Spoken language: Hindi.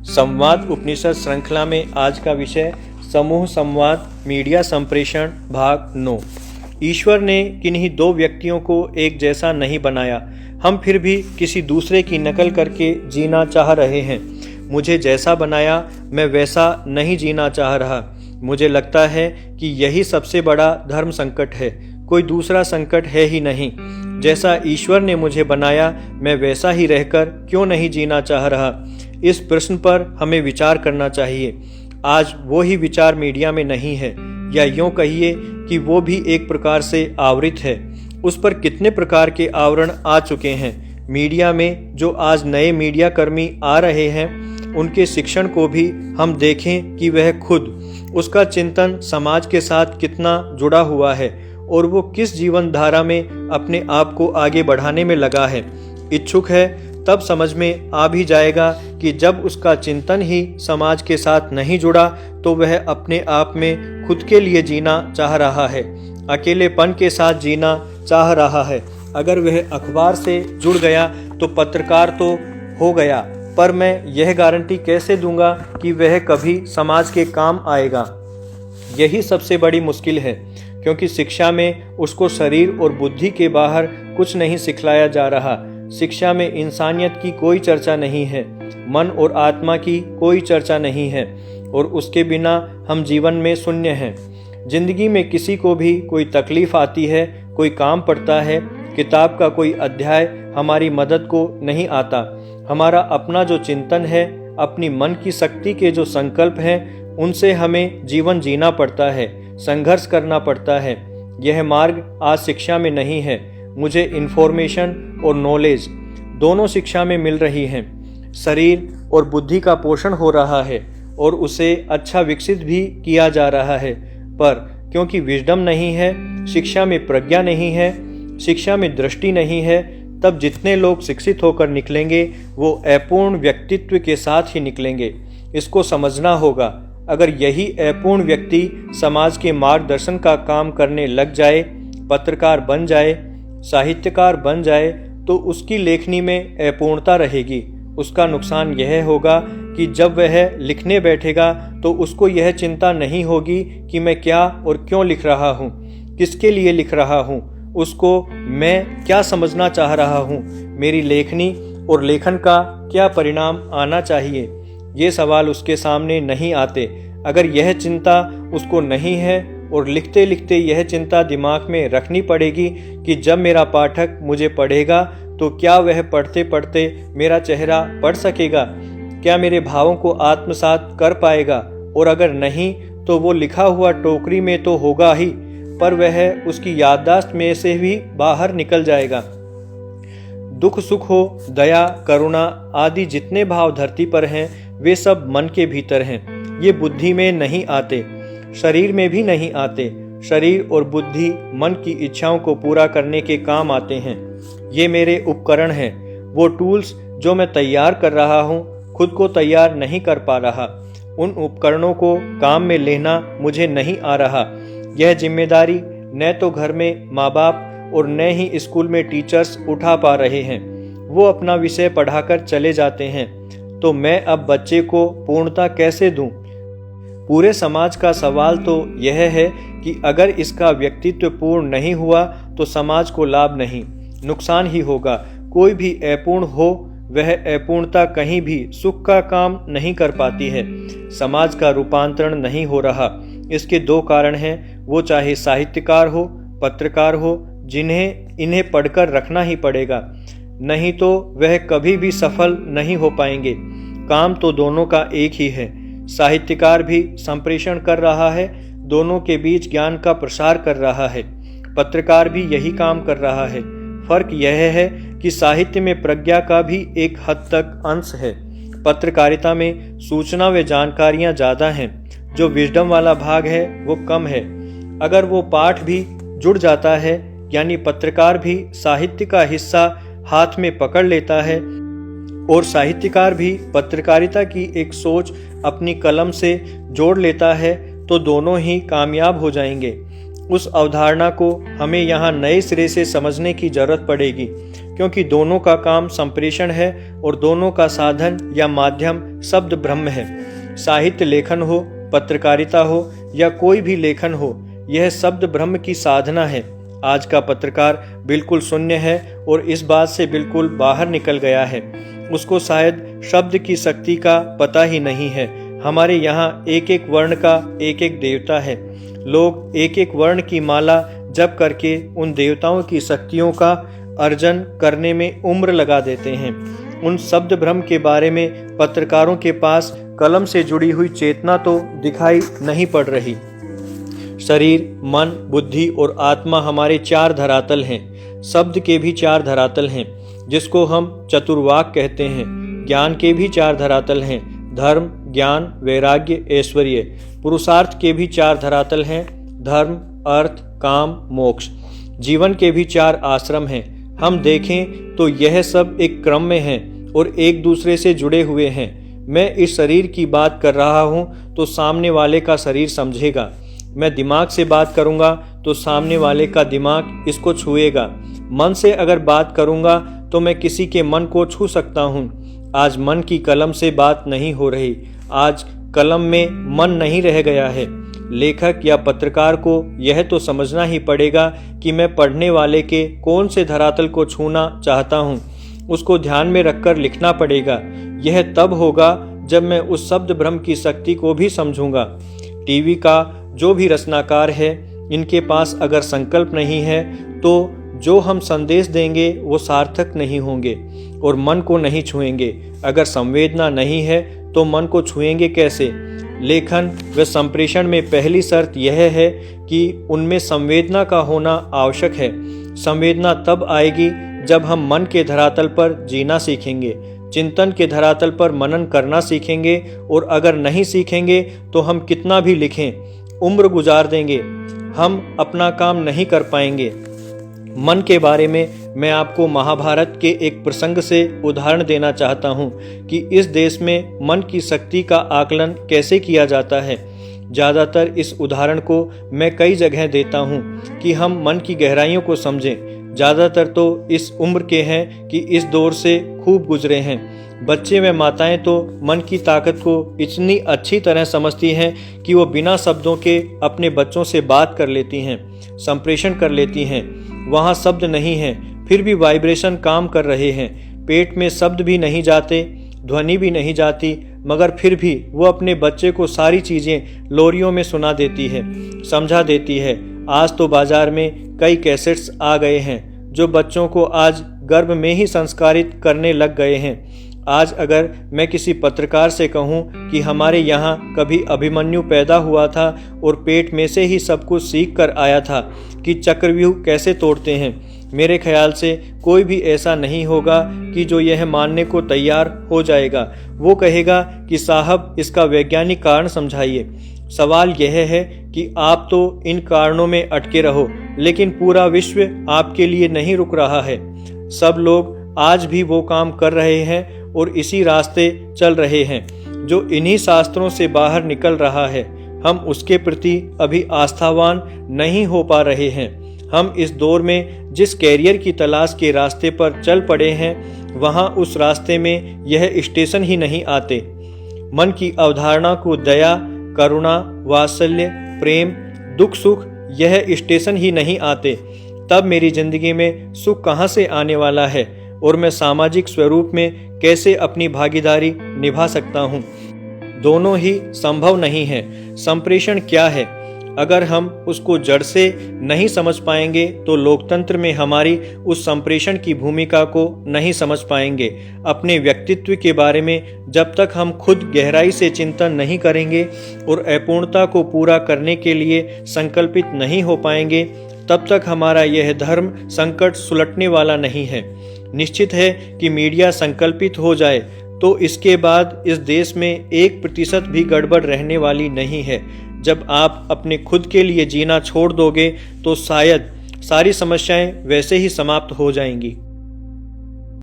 संवाद उपनिषद श्रृंखला में आज का विषय समूह संवाद मीडिया संप्रेषण भाग 9। ईश्वर ने किन्हीं दो व्यक्तियों को एक जैसा नहीं बनाया। हम फिर भी किसी दूसरे की नकल करके जीना चाह रहे हैं। मुझे जैसा बनाया मैं वैसा नहीं जीना चाह रहा। मुझे लगता है कि यही सबसे बड़ा धर्म संकट है। कोई दूसरा संकट है ही नहीं। जैसा ईश्वर ने मुझे बनाया मैं वैसा ही रहकर क्यों नहीं जीना चाह रहा। इस प्रश्न पर हमें विचार करना चाहिए। आज वो ही विचार मीडिया में नहीं है, या यूं कहिए कि वो भी एक प्रकार से आवृत है। उस पर कितने प्रकार के आवरण आ चुके हैं। मीडिया में जो आज नए मीडिया कर्मी आ रहे हैं, उनके शिक्षण को भी हम देखें कि वह खुद उसका चिंतन समाज के साथ कितना जुड़ा हुआ है और वो किस जीवन धारा में अपने आप को आगे बढ़ाने में लगा है। इच्छुक है तब समझ में आ भी जाएगा कि जब उसका चिंतन ही समाज के साथ नहीं जुड़ा तो वह अपने आप में खुद के लिए जीना चाह रहा है, अकेलेपन के साथ जीना चाह रहा है। अगर वह अखबार से जुड़ गया तो पत्रकार तो हो गया, पर मैं यह गारंटी कैसे दूंगा कि वह कभी समाज के काम आएगा। यही सबसे बड़ी मुश्किल है, क्योंकि शिक्षा में उसको शरीर और बुद्धि के बाहर कुछ नहीं सिखलाया जा रहा। शिक्षा में इंसानियत की कोई चर्चा नहीं है, मन और आत्मा की कोई चर्चा नहीं है, और उसके बिना हम जीवन में शून्य हैं। जिंदगी में किसी को भी कोई तकलीफ आती है, कोई काम पड़ता है, किताब का कोई अध्याय हमारी मदद को नहीं आता। हमारा अपना जो चिंतन है, अपनी मन की शक्ति के जो संकल्प हैं, उनसे हमें जीवन जीना पड़ता है, संघर्ष करना पड़ता है। यह मार्ग आज शिक्षा में नहीं है। मुझे इन्फॉर्मेशन और नॉलेज दोनों शिक्षा में मिल रही हैं। शरीर और बुद्धि का पोषण हो रहा है और उसे अच्छा विकसित भी किया जा रहा है, पर क्योंकि विजडम नहीं है, शिक्षा में प्रज्ञा नहीं है, शिक्षा में दृष्टि नहीं है, तब जितने लोग शिक्षित होकर निकलेंगे वो अपूर्ण व्यक्तित्व के साथ ही निकलेंगे। इसको समझना होगा। अगर यही अपूर्ण व्यक्ति समाज के मार्गदर्शन का काम करने लग जाए, पत्रकार बन जाए, साहित्यकार बन जाए, तो उसकी लेखनी में अपूर्णता रहेगी। उसका नुकसान यह होगा कि जब वह लिखने बैठेगा तो उसको यह चिंता नहीं होगी कि मैं क्या और क्यों लिख रहा हूँ, किसके लिए लिख रहा हूँ, उसको मैं क्या समझना चाह रहा हूँ, मेरी लेखनी और लेखन का क्या परिणाम आना चाहिए। ये सवाल उसके सामने नहीं आते। अगर यह चिंता उसको नहीं है और लिखते लिखते यह चिंता दिमाग में रखनी पड़ेगी कि जब मेरा पाठक मुझे पढ़ेगा तो क्या वह पढ़ते पढ़ते मेरा चेहरा पढ़ सकेगा, क्या मेरे भावों को आत्मसात कर पाएगा, और अगर नहीं तो वो लिखा हुआ टोकरी में तो होगा ही, पर वह उसकी याददाश्त में से भी बाहर निकल जाएगा। दुख सुख हो, दया करुणा आदि जितने भाव धरती पर हैं वे सब मन के भीतर हैं। ये बुद्धि में नहीं आते, शरीर में भी नहीं आते। शरीर और बुद्धि मन की इच्छाओं को पूरा करने के काम आते हैं। ये मेरे उपकरण हैं, वो टूल्स जो मैं तैयार कर रहा हूँ, खुद को तैयार नहीं कर पा रहा। उन उपकरणों को काम में लेना मुझे नहीं आ रहा। यह जिम्मेदारी न तो घर में माँ बाप और न ही स्कूल में टीचर्स उठा पा रहे हैं। वो अपना विषय पढ़ाकर चले जाते हैं, तो मैं अब बच्चे को पूर्णता कैसे दूं? पूरे समाज का सवाल तो यह है कि अगर इसका व्यक्तित्व पूर्ण नहीं हुआ तो समाज को लाभ नहीं, नुकसान ही होगा। कोई भी अपूर्ण हो, वह अपूर्णता कहीं भी सुख का काम नहीं कर पाती है। समाज का रूपांतरण नहीं हो रहा। इसके दो कारण हैं। वो चाहे साहित्यकार हो, पत्रकार हो, जिन्हें इन्हें पढ़कर रखना ही पड़ेगा, नहीं तो वह कभी भी सफल नहीं हो पाएंगे। काम तो दोनों का एक ही है। साहित्यकार भी संप्रेषण कर रहा है, दोनों के बीच ज्ञान का प्रसार कर रहा है। पत्रकार भी यही काम कर रहा है। फर्क यह है कि साहित्य में प्रज्ञा का भी एक हद तक अंश है, पत्रकारिता में सूचना व जानकारियां ज़्यादा हैं। जो विजडम वाला भाग है वो कम है। अगर वो पाठ भी जुड़ जाता है, यानी पत्रकार भी साहित्य का हिस्सा हाथ में पकड़ लेता है और साहित्यकार भी पत्रकारिता की एक सोच अपनी कलम से जोड़ लेता है, तो दोनों ही कामयाब हो जाएंगे। उस अवधारणा को हमें यहाँ नए सिरे से समझने की जरूरत पड़ेगी, क्योंकि दोनों का काम संप्रेषण है और दोनों का साधन या माध्यम शब्द ब्रह्म है। साहित्य लेखन हो, पत्रकारिता हो या कोई भी लेखन हो, यह शब्द ब्रह्म की साधना है। आज का पत्रकार बिल्कुल शून्य है और इस बात से बिल्कुल बाहर निकल गया है। उसको शायद शब्द की शक्ति का पता ही नहीं है। हमारे यहाँ एक एक वर्ण का एक एक देवता है। लोग एक एक वर्ण की माला जप करके उन देवताओं की शक्तियों का अर्जन करने में उम्र लगा देते हैं। उन शब्द ब्रह्म के बारे में पत्रकारों के पास कलम से जुड़ी हुई चेतना तो दिखाई नहीं पड़ रही। शरीर, मन, बुद्धि और आत्मा हमारे चार धरातल हैं। शब्द के भी चार धरातल हैं, जिसको हम चतुर्वाक कहते हैं। ज्ञान के भी चार धरातल हैं, धर्म, ज्ञान, वैराग्य, ऐश्वर्य। पुरुषार्थ के भी चार धरातल हैं, धर्म, अर्थ, काम, मोक्ष। जीवन के भी चार आश्रम हैं। हम देखें तो यह सब एक क्रम में हैं और एक दूसरे से जुड़े हुए हैं। मैं इस शरीर की बात कर रहा हूँ तो सामने वाले का शरीर समझेगा। मैं दिमाग से बात करूँगा तो सामने वाले का दिमाग इसको छुएगा। मन से अगर बात करूँगा तो मैं किसी के मन को छू सकता हूँ। आज मन की कलम से बात नहीं हो रही। आज कलम में मन नहीं रह गया है। लेखक या पत्रकार को यह तो समझना ही पड़ेगा कि मैं पढ़ने वाले के कौन से धरातल को छूना चाहता हूँ। उसको ध्यान में रखकर लिखना पड़ेगा। यह तब होगा जब मैं उस शब्द ब्रह्म की शक्ति को भी समझूंगा। टीवी का जो भी रचनाकार है, इनके पास अगर संकल्प नहीं है तो जो हम संदेश देंगे वो सार्थक नहीं होंगे और मन को नहीं छुएंगे। अगर संवेदना नहीं है तो मन को छुएंगे कैसे? लेखन व संप्रेषण में पहली शर्त यह है कि उनमें संवेदना का होना आवश्यक है। संवेदना तब आएगी जब हम मन के धरातल पर जीना सीखेंगे, चिंतन के धरातल पर मनन करना सीखेंगे। और अगर नहीं सीखेंगे तो हम कितना भी लिखें, उम्र गुजार देंगे, हम अपना काम नहीं कर पाएंगे। मन के बारे में मैं आपको महाभारत के एक प्रसंग से उदाहरण देना चाहता हूँ कि इस देश में मन की शक्ति का आकलन कैसे किया जाता है। ज़्यादातर इस उदाहरण को मैं कई जगह देता हूँ कि हम मन की गहराइयों को समझें। ज़्यादातर तो इस उम्र के हैं कि इस दौर से खूब गुजरे हैं। बच्चे व माताएं तो मन की ताकत को इतनी अच्छी तरह समझती हैं कि वो बिना शब्दों के अपने बच्चों से बात कर लेती हैं, संप्रेषण कर लेती हैं। वहाँ शब्द नहीं हैं, फिर भी वाइब्रेशन काम कर रहे हैं। पेट में शब्द भी नहीं जाते, ध्वनि भी नहीं जाती, मगर फिर भी वो अपने बच्चे को सारी चीज़ें लोरियों में सुना देती है, समझा देती है। आज तो बाजार में कई कैसेट्स आ गए हैं जो बच्चों को आज गर्भ में ही संस्कारित करने लग गए हैं। आज अगर मैं किसी पत्रकार से कहूं कि हमारे यहाँ कभी अभिमन्यु पैदा हुआ था और पेट में से ही सब कुछ सीख कर आया था कि चक्रव्यूह कैसे तोड़ते हैं, मेरे ख्याल से कोई भी ऐसा नहीं होगा कि जो यह मानने को तैयार हो जाएगा। वो कहेगा कि साहब इसका वैज्ञानिक कारण समझाइए। सवाल यह है कि आप तो इन कारणों में अटके रहो, लेकिन पूरा विश्व आपके लिए नहीं रुक रहा है। सब लोग आज भी वो काम कर रहे हैं और इसी रास्ते चल रहे हैं जो इन्हीं शास्त्रों से बाहर निकल रहा है। हम उसके प्रति अभी आस्थावान नहीं हो पा रहे हैं। हम इस दौर में जिस कैरियर की तलाश के रास्ते पर चल पड़े हैं, वहाँ उस रास्ते में यह स्टेशन ही नहीं आते। मन की अवधारणा को दया, करुणा, वात्सल्य, प्रेम, दुख, सुख यह स्टेशन ही नहीं आते। तब मेरी जिंदगी में सुख कहाँ से आने वाला है और मैं सामाजिक स्वरूप में कैसे अपनी भागीदारी निभा सकता हूँ? दोनों ही संभव नहीं है। संप्रेषण क्या है? अगर हम उसको जड़ से नहीं समझ पाएंगे तो लोकतंत्र में हमारी उस संप्रेषण की भूमिका को नहीं समझ पाएंगे। अपने व्यक्तित्व के बारे में जब तक हम खुद गहराई से चिंतन नहीं करेंगे और अपूर्णता को पूरा करने के लिए संकल्पित नहीं हो पाएंगे, तब तक हमारा यह धर्म संकट सुलटने वाला नहीं है। निश्चित है कि मीडिया संकल्पित हो जाए तो इसके बाद इस देश में 1% भी गड़बड़ रहने वाली नहीं है। जब आप अपने खुद के लिए जीना छोड़ दोगे तो शायद सारी समस्याएं वैसे ही समाप्त हो जाएंगी।